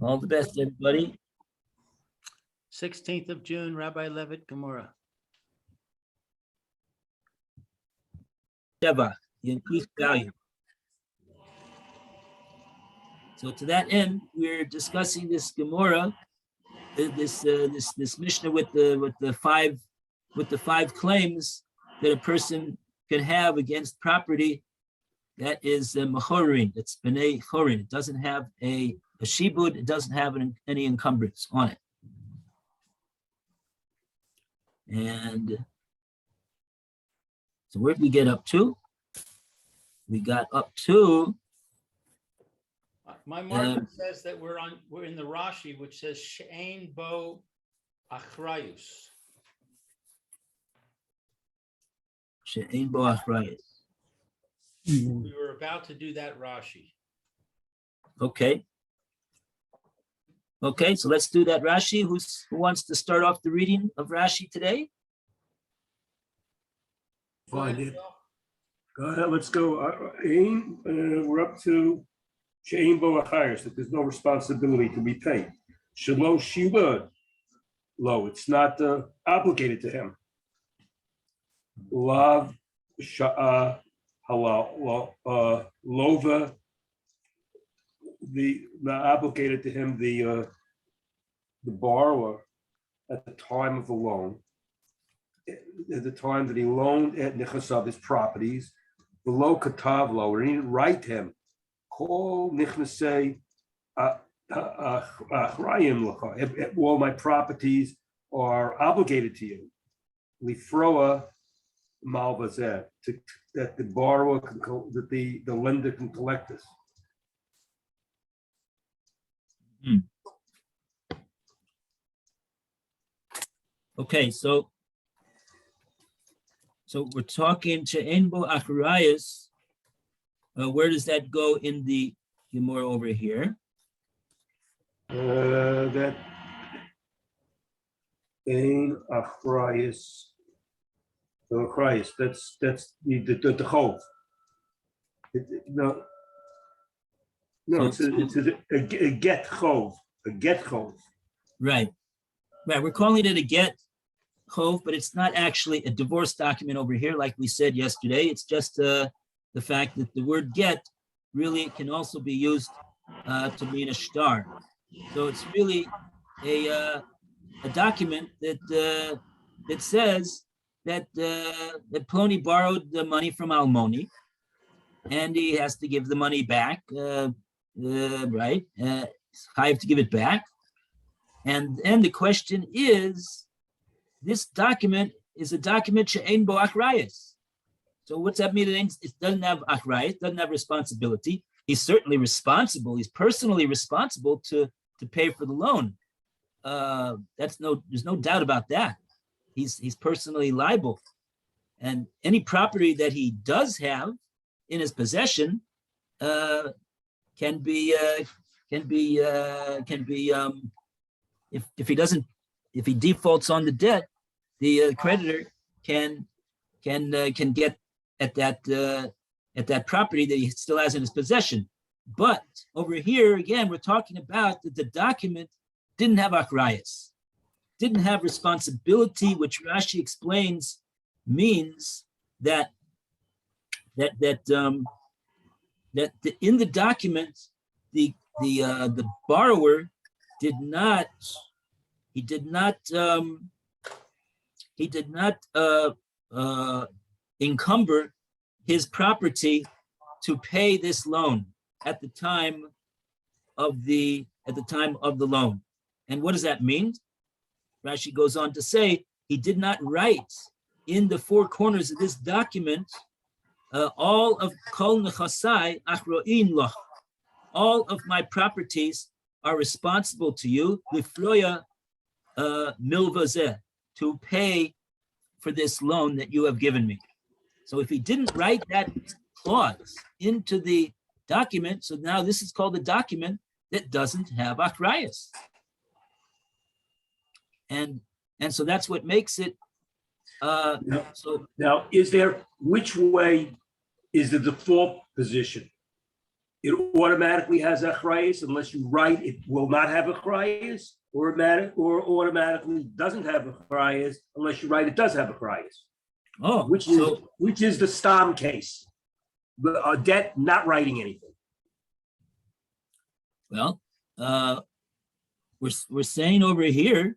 All the best, everybody. 16th of June, Rabbi Levitt, Gemora. Sheva, the increased value. So to that end, we're discussing this Gemora, this Mishnah with the five claims that a person can have against property that is mechorin, that's b'nei chorin. It doesn't have a shibud, it doesn't have any encumbrance on it. And so where did we get up to? We got up to. My marker says that we're in the Rashi, which says she'ein bo achrayus. She'ein bo achrayus. We were about to do that Rashi. Okay. Okay, so let's do that Rashi. Who wants to start off the reading of Rashi today? Fine. Go ahead, let's go. We're up to She'ein bo achayus, that there's no responsibility to be paid. Shelo shibud, lo, it's not obligated to him. Lav sha'a halal, lova, not obligated to him, the borrower at the time of the loan, at the time that he loaned at Nichasav his properties, the lo katav lo, or he didn't write him. Call Nichnasei Achrayim Lacha. All my properties are obligated to you. Lifroa Malvazeh, that the borrower can, that the lender can collect this. Okay, so we're talking She'ein bo achrayus. Where does that go in the Gemora over here? That ein achrayus. Christ, that's the chov. No, it's a get chov, a get chov. Right. We're calling it a get chov, but it's not actually a divorce document over here, like we said yesterday. It's just the fact that the word get really can also be used to mean a shtar. So it's really a document that says that Ploni borrowed the money from Almoni, and he has to give the money back, right? I have to give it back. And the question is, this document is a document she'ein bo achrayus. So what's that mean? It doesn't have achrayus, doesn't have responsibility. He's certainly responsible. He's personally responsible to pay for the loan. There's no doubt about that. He's personally liable, and any property that he does have in his possession can be if he defaults on the debt, the creditor can get at that property that he still has in his possession. But over here again, we're talking about that the document didn't have achrayus, didn't have responsibility, which Rashi explains means that in the document the borrower did not encumber his property to pay this loan at the time of the loan. And what does that mean? Rashi goes on to say he did not write in the four corners of this document all of kol nechasai achroin loch. All of my properties are responsible to you, lifloya milvazeh, to pay for this loan that you have given me. So if he didn't write that clause into the document, so now this is called a document that doesn't have achrayus. And so that's what makes it. Now, which way is the default position? it automatically has achrayus unless you write it will not have achrayus, or automatically doesn't have achrayus unless you write it does have achrayus, Oh, which is the stam case, a debt not writing anything. well, we're saying over here,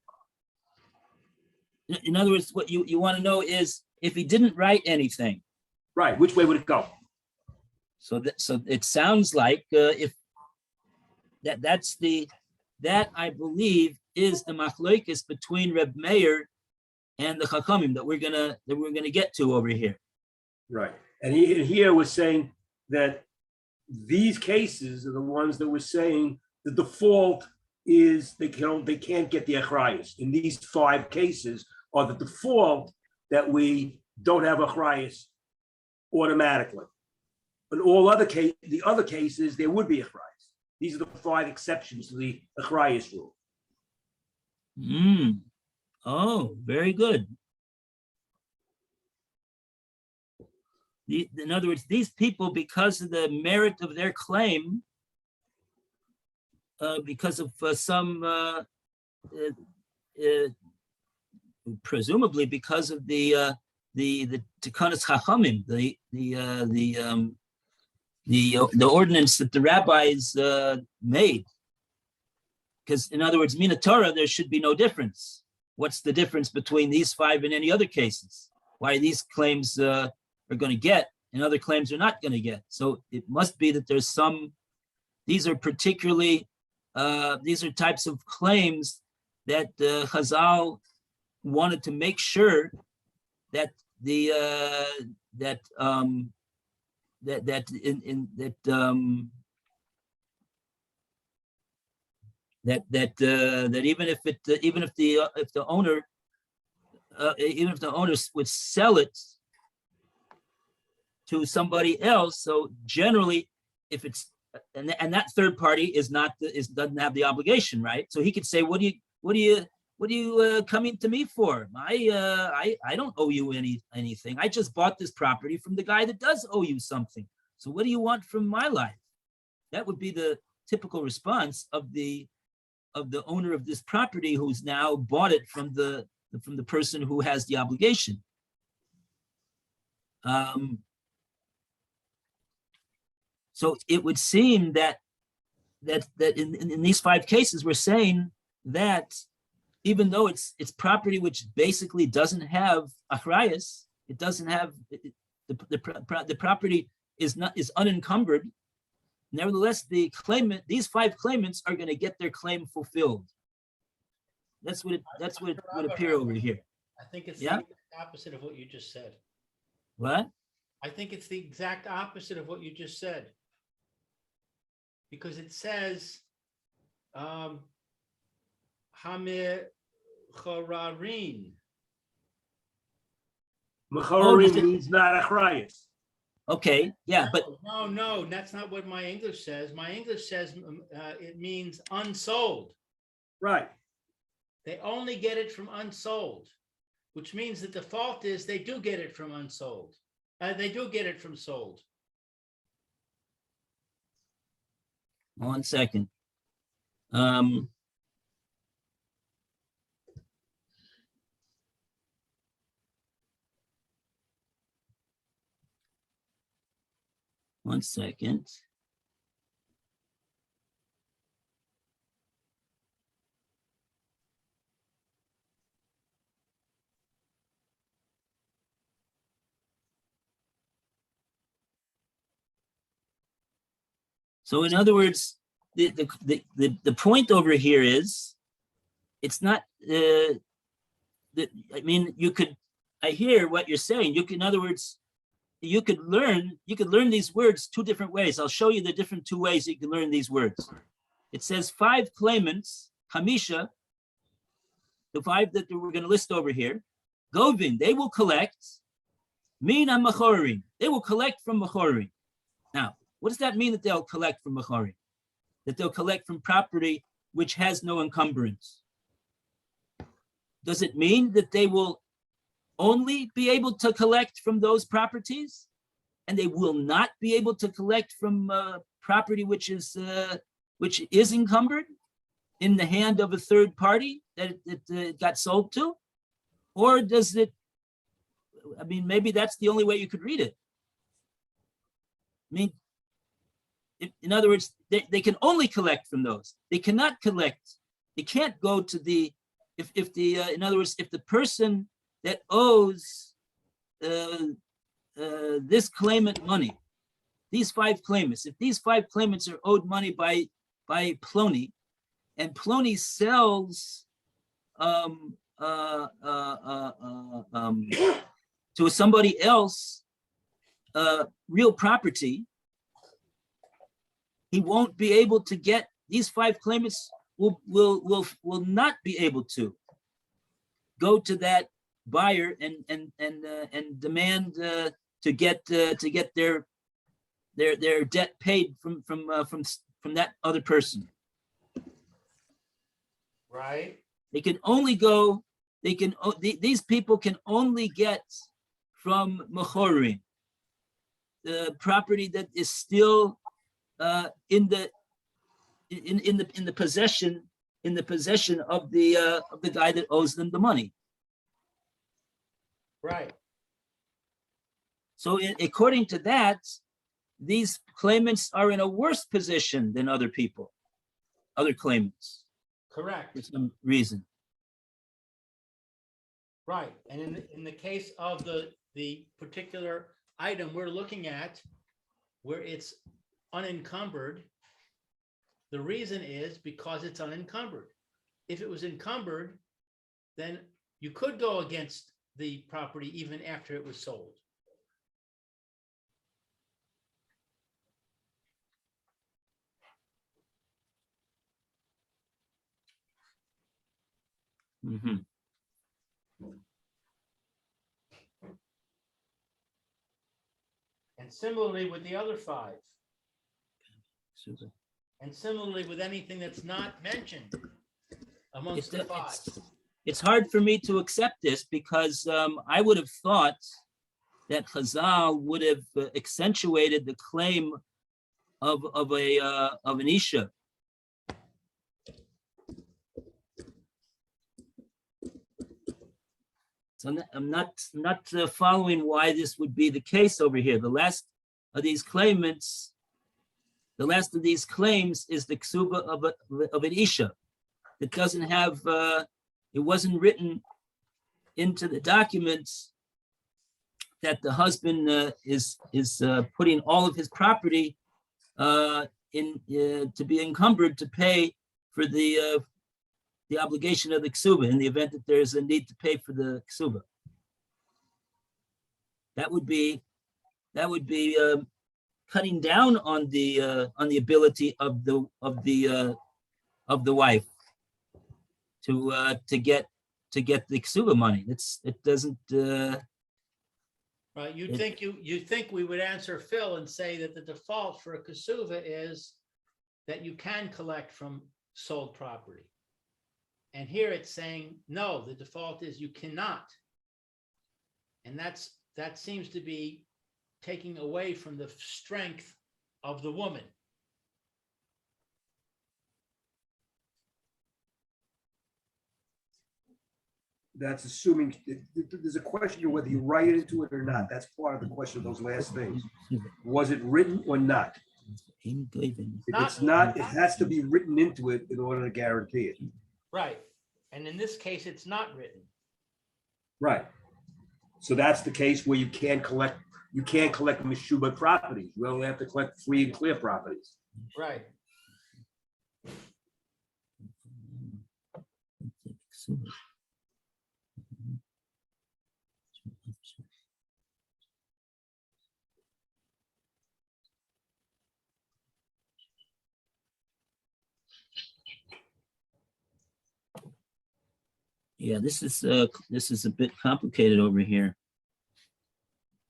in other words, what you want to know is if he didn't write anything. Right, which way would it go? So it sounds like if that I believe is the machlokes between Reb Meir and the Chachamim that we're gonna get to over here. Right, and here we're saying that these cases are the ones that we're saying the default is they can't get the achrayus. In these 5 cases are the default that we don't have achrayus automatically. In all the other cases, there would be achrayus. These are the 5 exceptions to the achrayus rule. Oh, very good. In other words, these people, because of the merit of their claim, because of presumably because of the Tikanas Chachamim, the ordinance that the rabbis made. Because in other words, Mina Torah, there should be no difference. What's the difference between these 5 and any other cases? Why these claims are going to get and other claims are not going to get? So it must be that there's these are particularly, these are types of claims that Chazal wanted to make sure that that even if the owner would sell it to somebody else, so generally if it's and that third party doesn't have the obligation, right? So he could say, what do you coming to me for? I don't owe you anything. I just bought this property from the guy that does owe you something. So what do you want from my life? That would be the typical response of the owner of this property who's now bought it from the person who has the obligation. So it would seem that in these 5 cases, we're saying that even though it's property which basically doesn't have achrayus, it doesn't have the property is unencumbered. Nevertheless, these 5 claimants are going to get their claim fulfilled. That's what it would appear over here. I think it's the opposite of what you just said. What? I think it's the exact opposite of what you just said. Because it says, Hamir Chorarin. Mechorarin means not achrayus. Okay, yeah, but no, that's not what my English says. My English says it means unsold. Right. They only get it from unsold, which means the default is they do get it from unsold. They do get it from sold. 1 second. One second. So in other words, the point over here is, it's not. I mean, I hear what you're saying. In other words, you could learn these words 2 different ways. I'll show you the different 2 ways you can learn these words. It says 5 claimants, Hamisha, the 5 that we're going to list over here. Govin, they will collect. Mina Machorim, they will collect from Machorim. Now, what does that mean that they'll collect from Machorim? That they'll collect from property which has no encumbrance. Does it mean that they will only be able to collect from those properties and they will not be able to collect from property which is encumbered in the hand of a third party that it got sold to? Or does it, I mean, maybe that's the only way you could read it. I mean, in other words, they can only collect from those. They cannot collect. They can't go to the, in other words, if the person that owes this claimant money, these 5 claimants, if these 5 claimants are owed money by Plony, and Plony sells to somebody else real property, he won't be able to get, these 5 claimants will not be able to go to that buyer and demand to get their debt paid from that other person. Right. They can only go, these people can only get from Mechorim, the property that is still in the possession of the guy that owes them the money. Right. So according to that, these claimants are in a worse position than other people, other claimants, Correct. for some reason. Right. And in the case of the particular item we're looking at, where it's unencumbered, the reason is because it's unencumbered. If it was encumbered, then you could go against the property even after it was sold. Mhm. And similarly with the other 5. Super. And similarly with anything that's not mentioned amongst the 5. It's hard for me to accept this because I would have thought that Chazal would have accentuated the claim of an Isha. So I'm not following why this would be the case over here. The last of these claimants, the last of these claims is the ksuba of an Isha. It doesn't have, it wasn't written into the documents that the husband is putting all of his property to be encumbered to pay for the obligation of the ksuba in the event that there's a need to pay for the ksuba. That would be cutting down on the ability of the wife to get the ksuba money. It doesn't. Right. You think we would answer Phil and say that the default for a ksuba is that you can collect from sold property. And here it's saying, no, the default is you cannot. And that seems to be taking away from the strength of the woman. That's assuming, there's a question of whether you write it into it or not. That's part of the question of those last things. Was it written or not? If it's not, it has to be written into it in order to guarantee it. Right. And in this case, it's not written. Right. So that's the case where you can't collect Meshuba properties. You only have to collect free and clear properties. Right. Yeah, this is a bit complicated over here.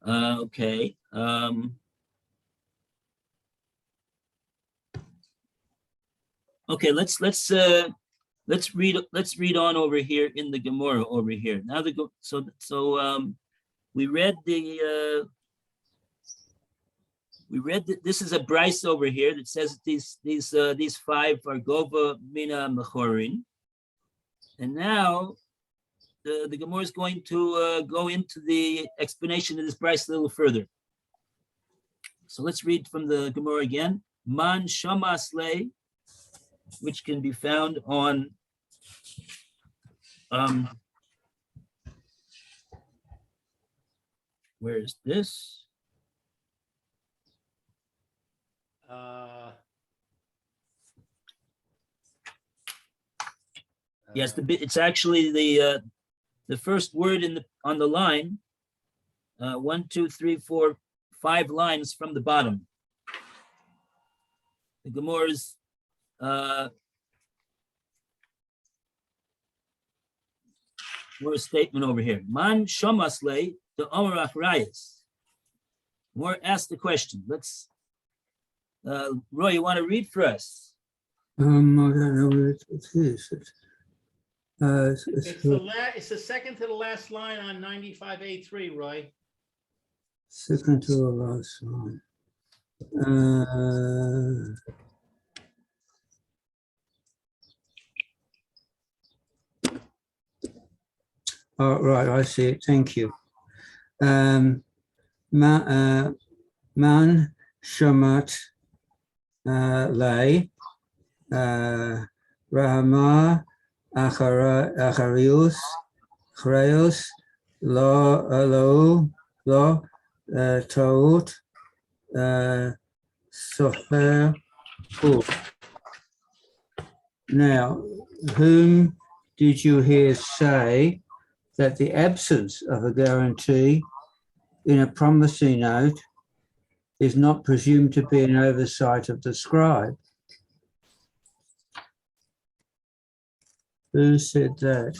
Okay. Okay, let's read on over here in the Gemora over here. Now we read the We read that this is a bryce over here that says that these five are gova mina mechorin, and now the Gemora is going to go into the explanation of this bryce a little further. So let's read from the Gemora again. Man shamasle, which can be found on where is this? Yes, it's actually the first word on the line. 1, 2, 3, 4, 5 lines from the bottom. The Gemora's statement over here. Man shomasle the Omer Achrayas. More ask the question. Let's Roy, you want to read for us? I don't know what it is. It's the second to the last line on 95A3, Roy. Second to the last line. Oh, right, I see it. Thank you. Man shamat lay rahama acharius lo taut sofer hu. Now, whom did you hear say that the absence of a guarantee in a promissory note is not presumed to be an oversight of the scribe? Who said that?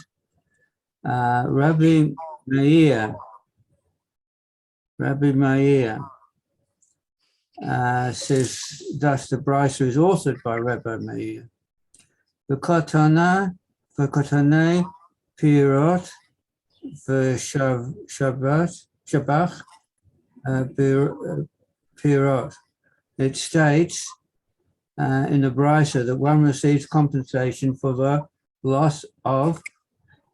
Rabbi Meir says, thus the Brisa is authored by Rabbi Meir. The Kotane Pirot Shabach Pirot. It states in the Brisa that one receives compensation for the loss of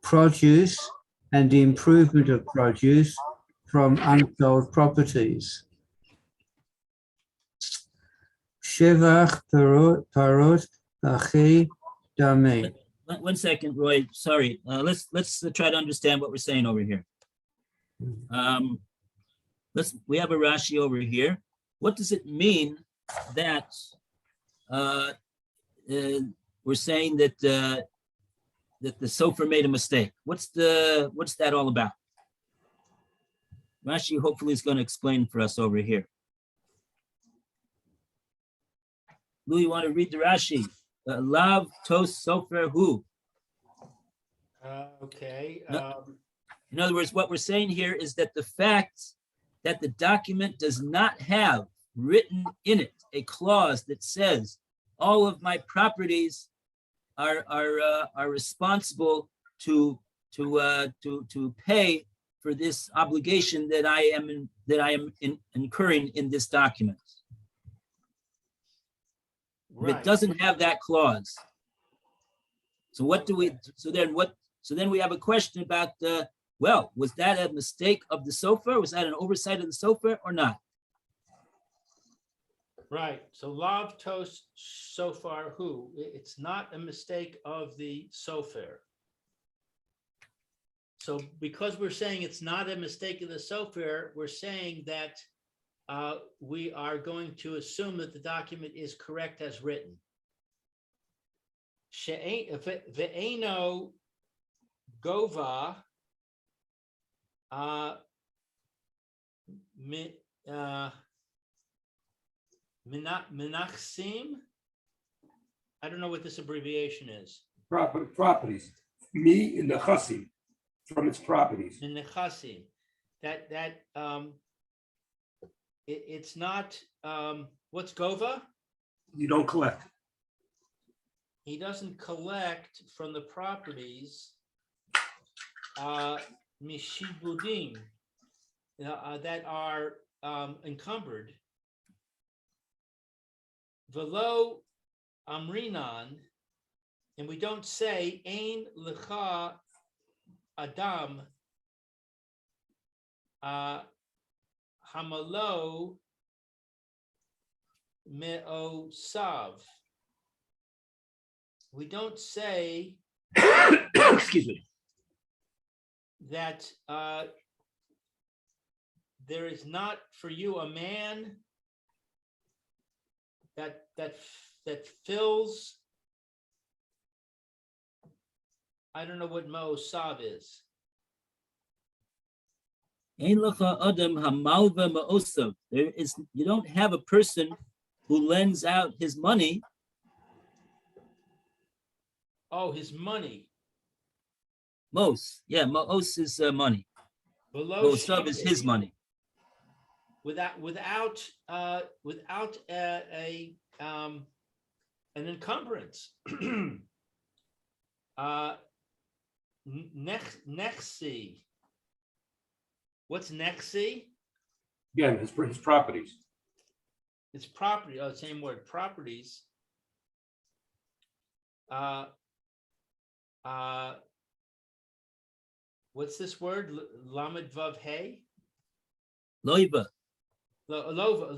produce and the improvement of produce from unsold properties. Shevach Parot Achi Dami. 1 second, Roy. Sorry. Let's try to understand what we're saying over here. We have a Rashi over here. What does it mean that we're saying that that the sofer made a mistake? What's that all about? Rashi hopefully is going to explain for us over here. Lou, you want to read the Rashi? Lav tos sofer hu. Okay. In other words, what we're saying here is that the fact that the document does not have written in it a clause that says all of my properties are responsible to pay for this obligation that I am incurring in this document. Right. If it doesn't have that clause, so what do we? So then we have a question about was that a mistake of the sofer? Was that an oversight of the sofer or not? Right. So lav tos sofar hu. It's not a mistake of the sofer. So because we're saying it's not a mistake of the sofer, we're saying that we are going to assume that the document is correct as written. Ve'eno gova Menachsim. I don't know what this abbreviation is. Properties. Me in the chassim from its properties. In the chassim. It's not. What's gova? You don't collect. He doesn't collect from the properties. Mishibudim that are encumbered. velo amrinan, and we don't say ein lecha adam hamalo me'osav. We don't say Excuse me. that there is not for you a man that fills. I don't know what Mo'osav is. Ein lecha adam hamalva ma'osav. You don't have a person who lends out his money. Oh, his money. Mos, yeah, ma'os is money. Below Ma'osav is his money. without an encumbrance. Nexi. What's Nexi? Again, his properties. It's property. Oh, same word. Properties. What's this word? Lamed vav hey. Loiva. Lova.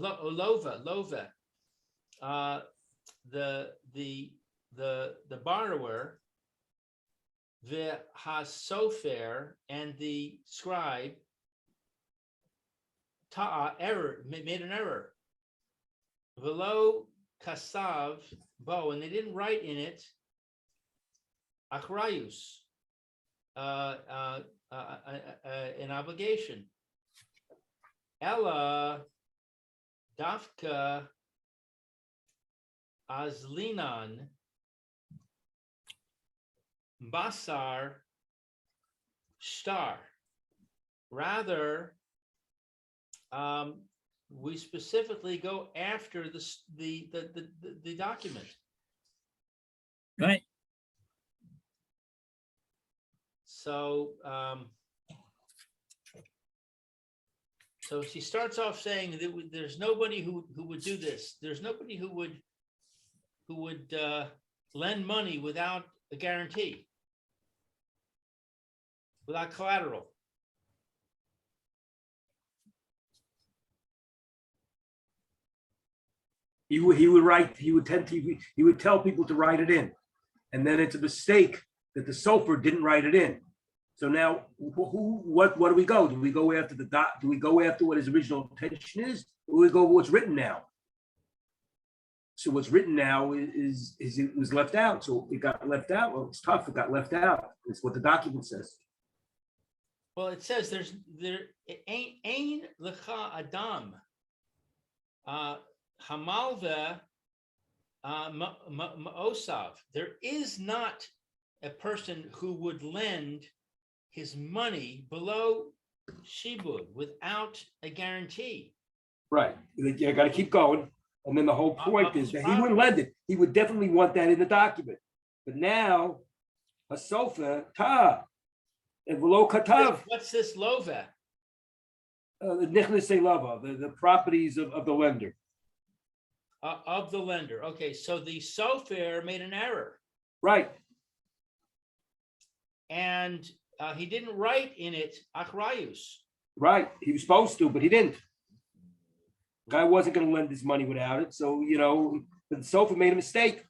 The borrower, the hasofer, and the scribe made an error. Velo kasav bo, and they didn't write in it achrayus, an obligation. Ella dafka azlinan basar star. Rather, we specifically go after the document. Right. So so she starts off saying that there's nobody who would do this. There's nobody who would lend money without a guarantee, without collateral. He would tell people to write it in, and then it's a mistake that the sofer didn't write it in. So now, what do we go? Do we go after do we go after what his original intention is, or do we go what's written now? So what's written now is it was left out. So it got left out. Well, it's tough. It got left out. It's what the document says. Well, it says there ain't lecha adam hamalva ma'osav. There is not a person who would lend his money below shibud without a guarantee. Right. You got to keep going. And then the whole point is that he wouldn't lend it. He would definitely want that in the document. But now, a sofa, and below katav. What's this lova? The nichnesei lava, the properties of the lender. Of the lender. Okay, so the sofer made an error. Right. And he didn't write in it achrayus. Right. He was supposed to, but he didn't. Guy wasn't going to lend his money without it. So, the sofer made a mistake.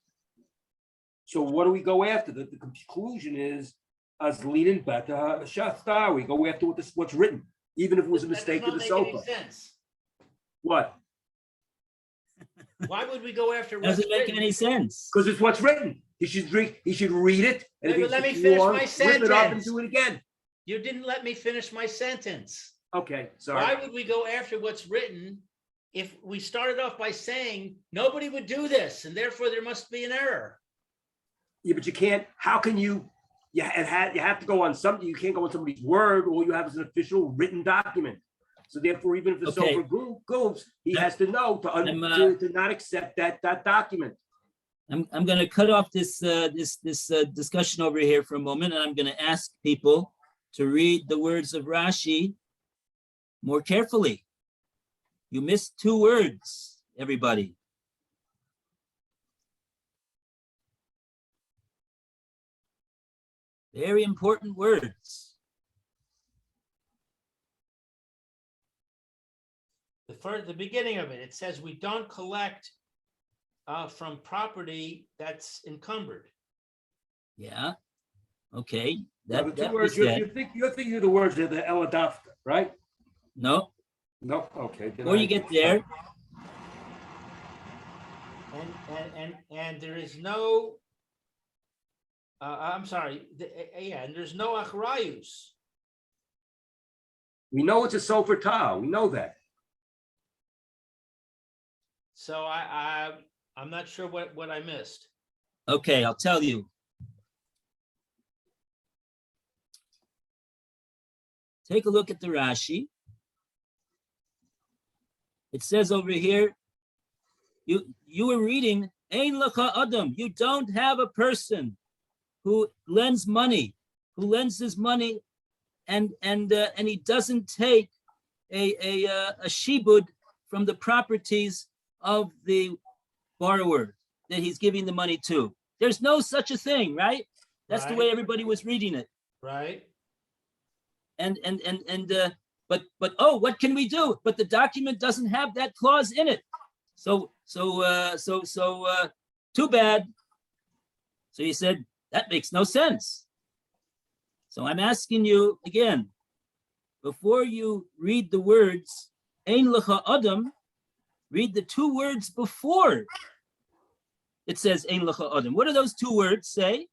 So what do we go after? The conclusion is as leading beta shaftar. We go after what's written, even if it was a mistake of the sofer. What? Why would we go after what's Doesn't make written? any sense. Because it's what's written. He should read it. And if Wait, he's let me finish wrong, my rip it up and sentence. do it again. You didn't let me finish my sentence. Okay, sorry. Why would we go after what's written if we started off by saying nobody would do this and therefore there must be an error? Yeah, but you can't. How can you? You have to go on something. You can't go on somebody's word. All you have is an official written document. So therefore, even if the Okay. sofer goes, he has to know to not accept that document. I'm going to cut off this discussion over here for a moment, and I'm going to ask people to read the words of Rashi more carefully. You missed two words, everybody. Very important words. The beginning of it, it says we don't collect from property that's encumbered. Yeah. Okay. Now, That, the two that words, was that. you're thinking of the words of the eladafta, right? No. No, okay. then Before you get there, And there is no, I'm sorry, and there's no achrayus. We know it's a sofer tile. We know that. So I'm not sure what I missed. okay, I'll tell you. Take a look at the Rashi. It says over here, you were reading, Ein lecha adam. You don't have a person who lends money, who lends his money, and he doesn't take a shibud from the properties of the borrower that he's giving the money to. There's no such a thing, right? That's the way Right. everybody was reading it. Right? But oh, what can we do? But the document doesn't have that clause in it. So too bad. So he said, that makes no sense. So I'm asking you again, before you read the words, Ein lecha adam, read the two words before it says Ein lecha adam. What do those two words say?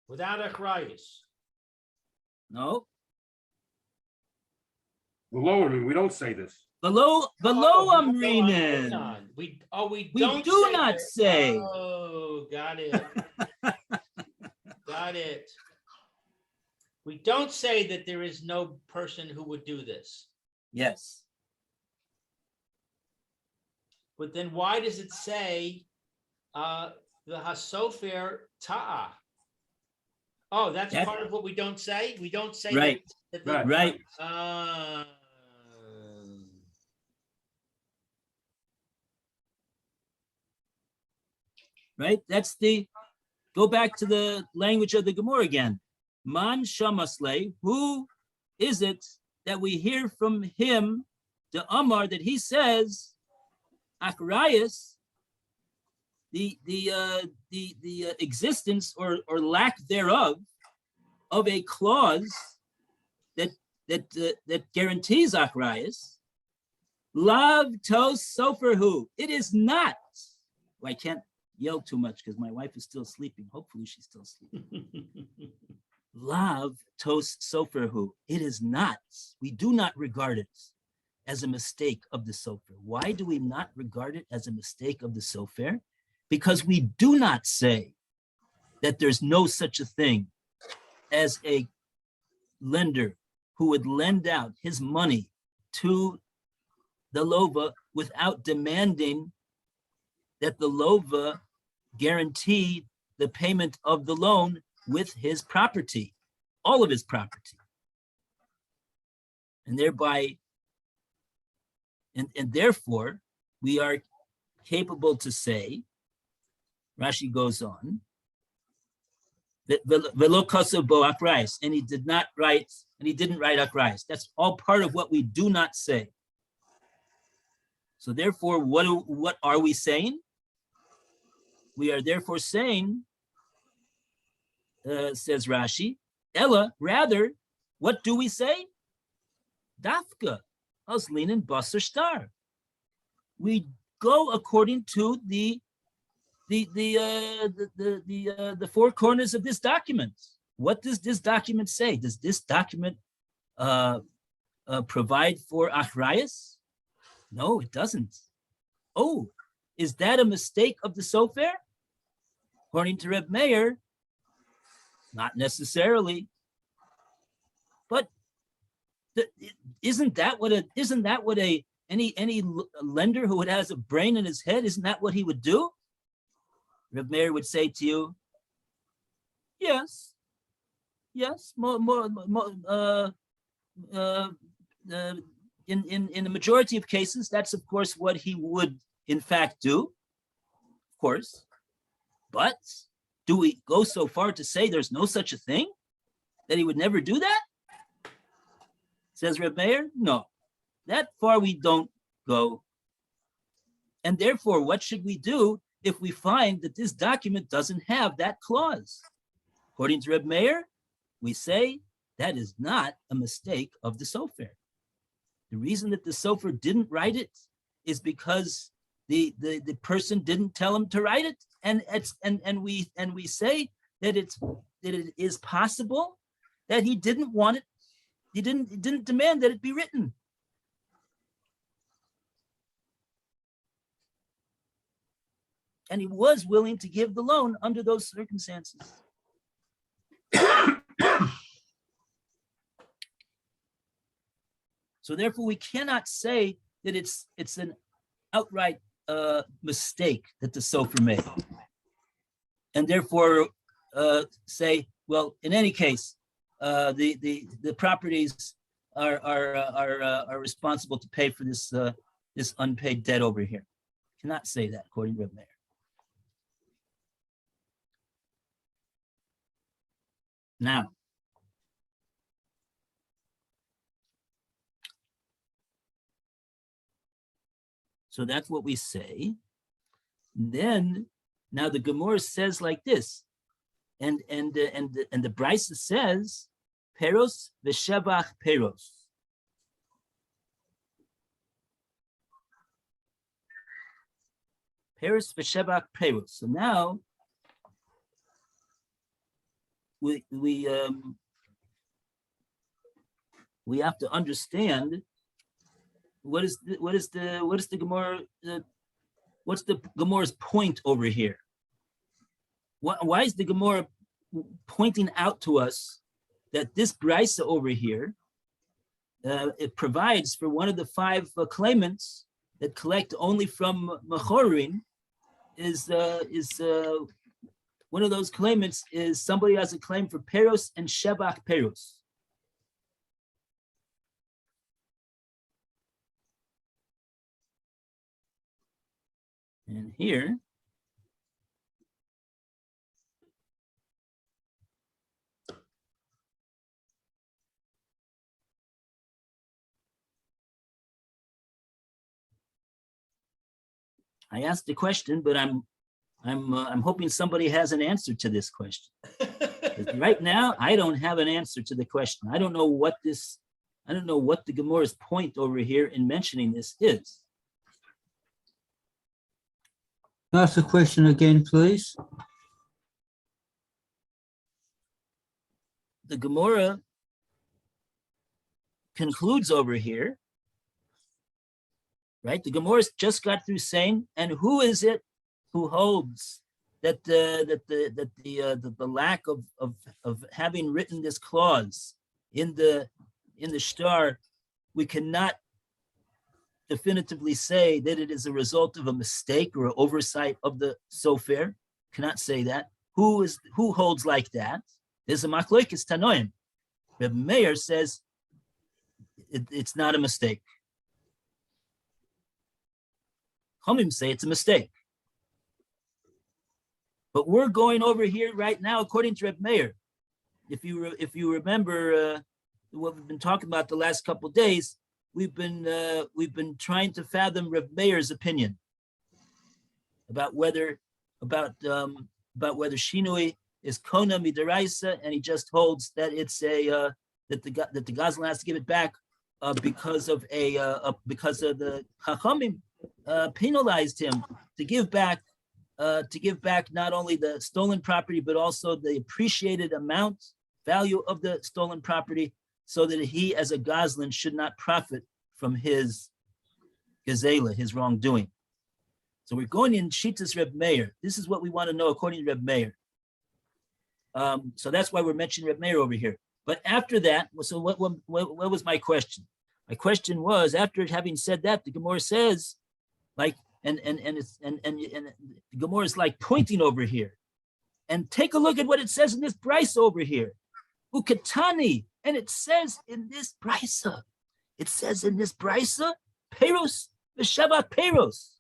Without achrayus. No. Below, we don't say this. Below I'm reading. We We don't do say not that. say. Oh, got it. Got it. We don't say that there is no person who would do this. Yes. But then why does it say the hasofer ta'a? Oh, that's That- part of what we don't say? We don't say Right. that Right. Right. Right. That's go back to the language of the Gemora again. Man shamasle, who is it that we hear from him, the Amar, that he says, Achrayus, the existence or lack thereof of a clause that guarantees Achrayus, Lav tos soferhu. It is not. Well, I can't yell too much because my wife is still sleeping. Hopefully she's still sleeping. Lav tos soferhu. It is not. We do not regard it as a mistake of the sofer. Why do we not regard it as a mistake of the sofer? Because we do not say that there's no such a thing as a lender who would lend out his money to the lova without demanding that the lova guarantee the payment of the loan with his property, all of his property. And thereby, and therefore, we are capable to say, Rashi goes on, that velo kosev bo akrais, and he didn't write akrais. That's all part of what we do not say. So therefore, what are we saying? We are therefore saying, says Rashi, Ella, rather, what do we say? Dafka, oslinen basar star. We go according to the four corners of this document. What does this document say? Does this document provide for achrayus? No, it doesn't. Oh, is that a mistake of the sofer? According to Reb Meir, not necessarily. But isn't that what any lender who has a brain in his head, isn't that what he would do? Reb Meir would say to you, yes, in the majority of cases, that's of course what he would in fact do, of course. But do we go so far to say there's no such a thing? that he would never do that? Says Reb Meir, no, that far we don't go. And therefore, what should we do if we find that this document doesn't have that clause? According to Reb Meir, we say that is not a mistake of the sofer. The reason that the sofer didn't write it is because the person didn't tell him to write it, and we say that it is possible that he didn't want it. He didn't demand that it be written. And he was willing to give the loan under those circumstances. So therefore, we cannot say that it's an outright mistake that the sofer made, and therefore say, well, in any case, the properties are responsible to pay for this this unpaid debt over here. Cannot say that according to Reb Meir. Now, so that's what we say. Then, now the Gemora says like this, and the Brisa says, peros v'shevach peros. Peros v'shevach peros. So now we have to understand what is the Gemara, what's the Gemora's point over here? Why is the Gemara pointing out to us that this brisa over here, it provides for one of the 5 claimants that collect only from Mechorin, is one of those claimants is somebody who has a claim for peros and shevach peros. And here, I asked the question, but I'm hoping somebody has an answer to this question. Right now, I don't have an answer to the question. I don't know what the Gemora's point over here in mentioning this is. Ask the question again, please. The Gemora concludes over here, right? The Gemora just got through saying, and who is it who holds that the lack of having written this clause in the shtar, we cannot definitively say that it is a result of a mistake or an oversight of the sofer. Cannot say that. Who holds like that? There's a machlokes tanoim. Reb Meir says it's not a mistake. Chomim say it's a mistake. But we're going over here right now, according to Reb Meir. If you remember what we've been talking about the last couple of days, we've been trying to fathom Reb Meir's opinion about whether shinui is kona midaraisa, and he just holds that it's a that the gazlan has to give it back because of the chachamim penalized him to give back not only the stolen property but also the appreciated value of the stolen property, so that he as a gazlan should not profit from his gezela, his wrongdoing. So we're going in Shitas Reb Meir. This is what we want to know according to Reb Meir. So that's why we're mentioning Reb Meir over here. But after that, so what was my question? My question was, after having said that, the Gemora says, like, and the Gemora is like pointing over here, and take a look at what it says in this brisa over here, ukatani, and it says in this brisa, peros v'shevach peros,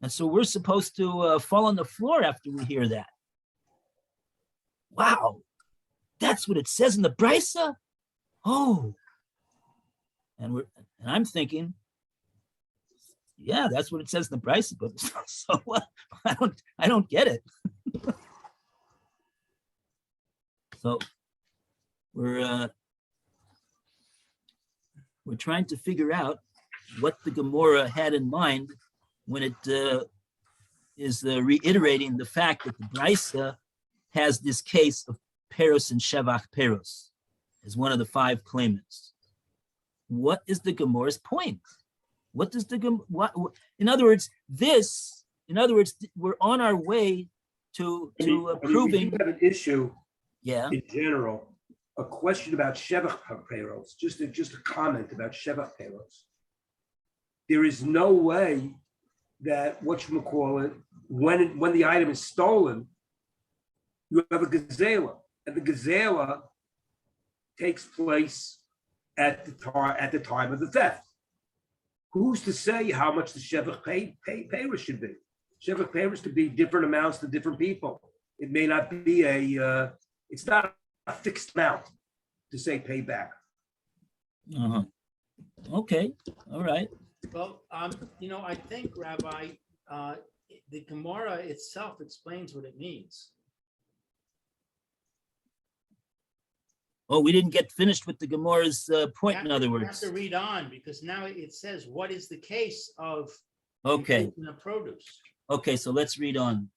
and so we're supposed to fall on the floor after we hear that. Wow, that's what it says in the Brisa? Oh. And I'm thinking, yeah, that's what it says in the Brisa, but so what? I don't get it. So we're trying to figure out what the Gemora had in mind when it is reiterating the fact that the Brisa has this case of Peros and Shevach Peros as one of the 5 claimants. What is the Gemora's point? What does in other words, we're on our way to proving. We have an issue Yeah. in general, a question about Shevach Peros, just a comment about Shevach Peros. There is no way that when the item is stolen, you have a gazela, and the gazela takes place at the time of the theft. Who's to say how much the Shevach Peros should be? Shevach Peros could be different amounts to different people. It may not be it's not a fixed amount to say pay back. Uh-huh. Okay, all right. Well, I think, Rabbi, the Gemara itself explains what it means. Oh, we didn't get finished with the Gemora's point, in other You words. have to read on, because now it says, what is the case of Okay, inclusion of produce? okay, so let's read on.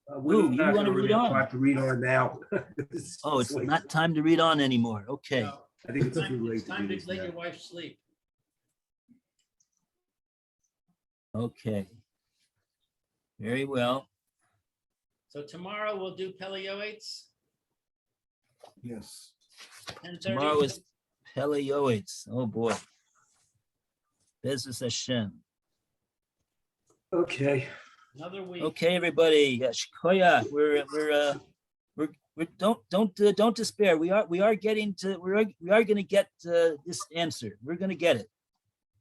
We're Ooh, you not wanna gonna really read on? have to read on now. Oh, it's late. not time to read on anymore. Okay, No, I think it's It's too late. it's time read to let now. your wife sleep. okay. Very well. So tomorrow we'll do Peleoites. Yes. 10:30. Tomorrow is Peleoites. Oh, boy. Bezos Hashem. Okay. Another week. Okay, everybody. Shkoya, don't despair. We are going to get this answer. We're going to get it.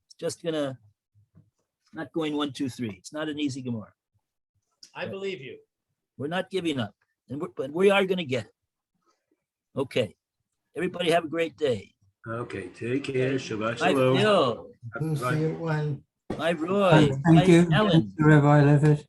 It's just not going 1, 2, 3. It's not an easy Gemara. I believe you. We're not giving up, but we are going to get it. Okay. Everybody have a great day. Okay, take care. Shabbat Bye, shalom. Phil. We'll see you when. Bye, Roy. Thank Bye, you, Ellen. Rabbi Levitt.